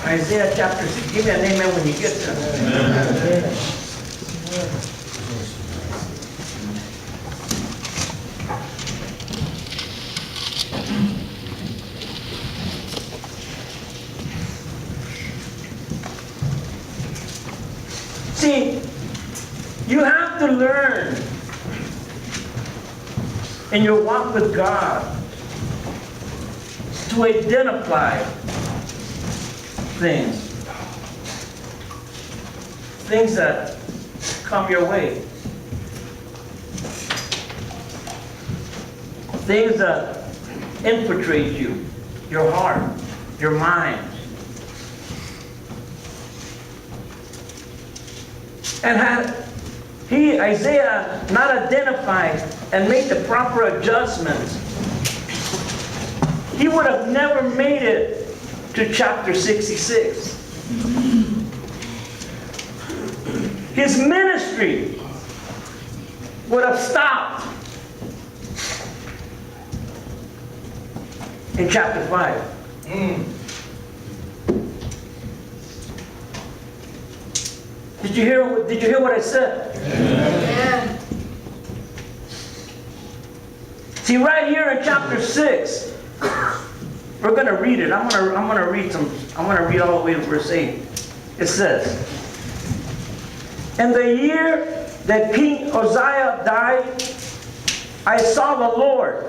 Isaiah chapter 6. Give me an amen when you get there. Amen. See, you have to learn in your walk with God to identify things that come your way, things that infiltrate you, your heart, your mind. And had Isaiah not identified and made the proper adjustments, he would have never made it to chapter 66. His ministry would have stopped in chapter 5. Did you hear what I said? Amen. See, right here in chapter 6, we're going to read it. I'm going to read all the way to verse 8. It says, "In the year that King Uzziah died, I saw the Lord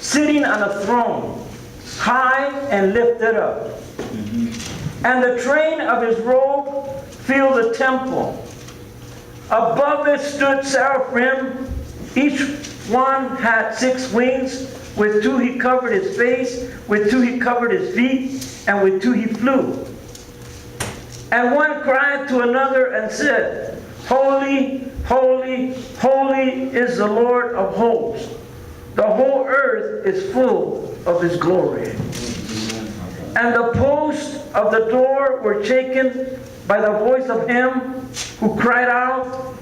sitting on a throne, high and lifted up. And the train of his robe filled the temple. Above it stood seraphim. Each one had 6 wings. With 2 he covered his face, with 2 he covered his feet, and with 2 he flew. And one cried to another and said, Holy, holy, holy is the Lord of hosts. The whole earth is full of his glory. And the posts of the door were shaken by the voice of him who cried out,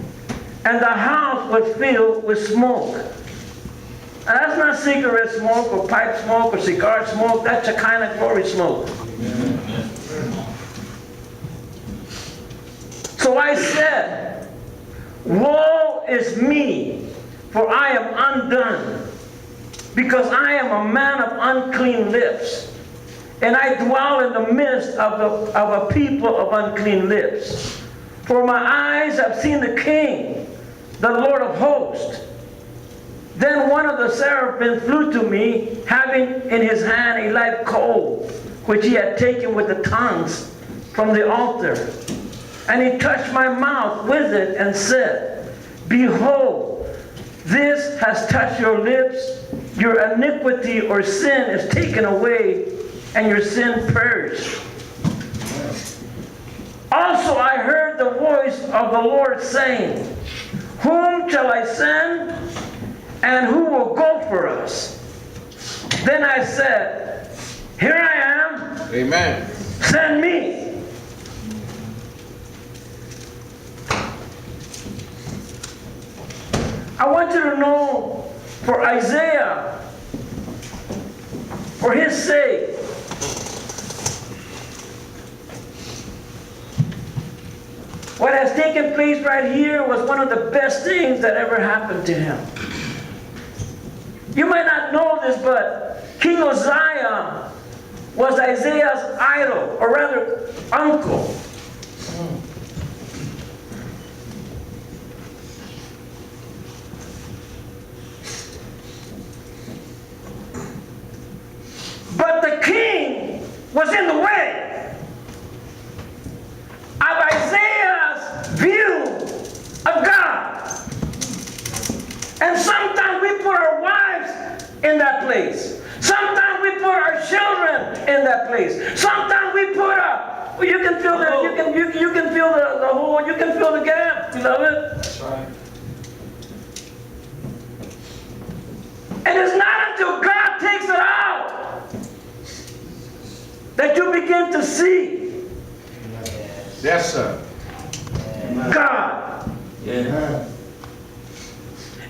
and the house was filled with smoke." And that's not cigarette smoke or pipe smoke or cigar smoke. That's a kind of glory smoke. So I said, "Woe is me, for I am undone, because I am a man of unclean lips, and I dwell in the midst of a people of unclean lips. For my eyes have seen the King, the Lord of hosts." Then one of the seraphim flew to me, having in his hand a live coal, which he had taken with the tongues from the altar. And he touched my mouth with it and said, "Behold, this has touched your lips. Your iniquity or sin is taken away, and your sin purged." Also I heard the voice of the Lord saying, "Whom shall I send? And who will go for us?" Then I said, "Here I am. Amen. Send me." I want you to know, for Isaiah, for his sake, what has taken place right here was one of the best things that ever happened to him. You might not know this, but King Uzziah was Isaiah's idol, or rather, uncle. But the king was in the way of Isaiah's view of God. And sometimes we put our wives in that place. Sometimes we put our children in that place. Sometimes we put you can feel the you can feel the hole, you can feel the gap, beloved. That's right. And it's not until God takes it out that you begin to see Yes, sir. God. Yeah.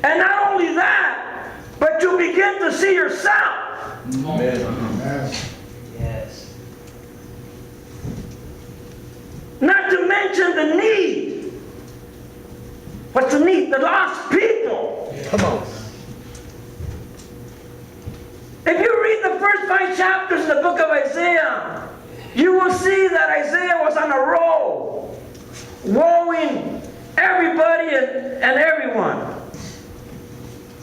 And not only that, but you begin to see yourself. Yes. Not to mention the need. What's the need? The lost people. Come on. If you read the first 5 chapters in the book of Isaiah, you will see that Isaiah was on a roll, woeing everybody and everyone.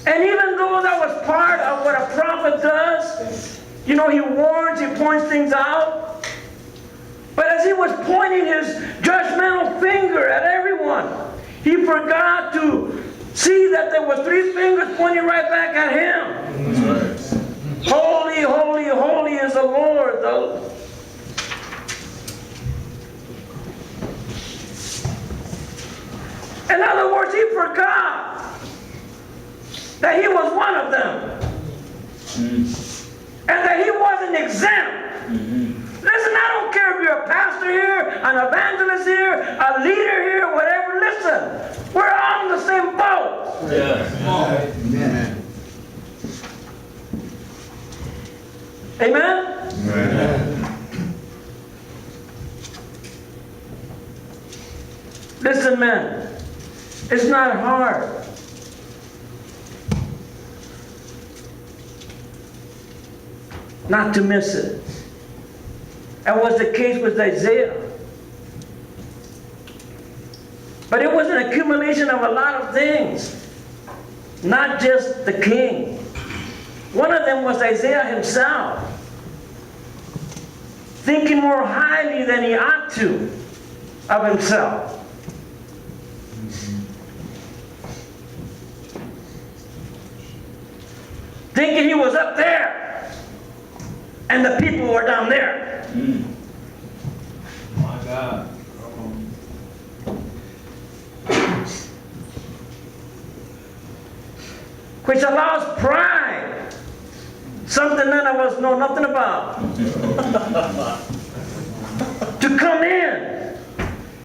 And even though that was part of what a prophet does, you know, he warns, he points things out. But as he was pointing his judgmental finger at everyone, he forgot to see that there was 3 fingers pointing right back at him. That's right. Holy, holy, holy is the Lord. In other words, he forgot that he was one of them. And that he wasn't exempt. Listen, I don't care if you're a pastor here, an evangelist here, a leader here, whatever. Listen, we're all in the same boat. Amen. Amen? Amen. Listen, man, it's not hard. Not to miss it. That was the case with Isaiah. But it was an accumulation of a lot of things, not just the king. One of them was Isaiah himself, thinking more highly than he ought to of himself. Thinking he was up there and the people were down there. My God. Which allows pride, something none of us know nothing about, to come in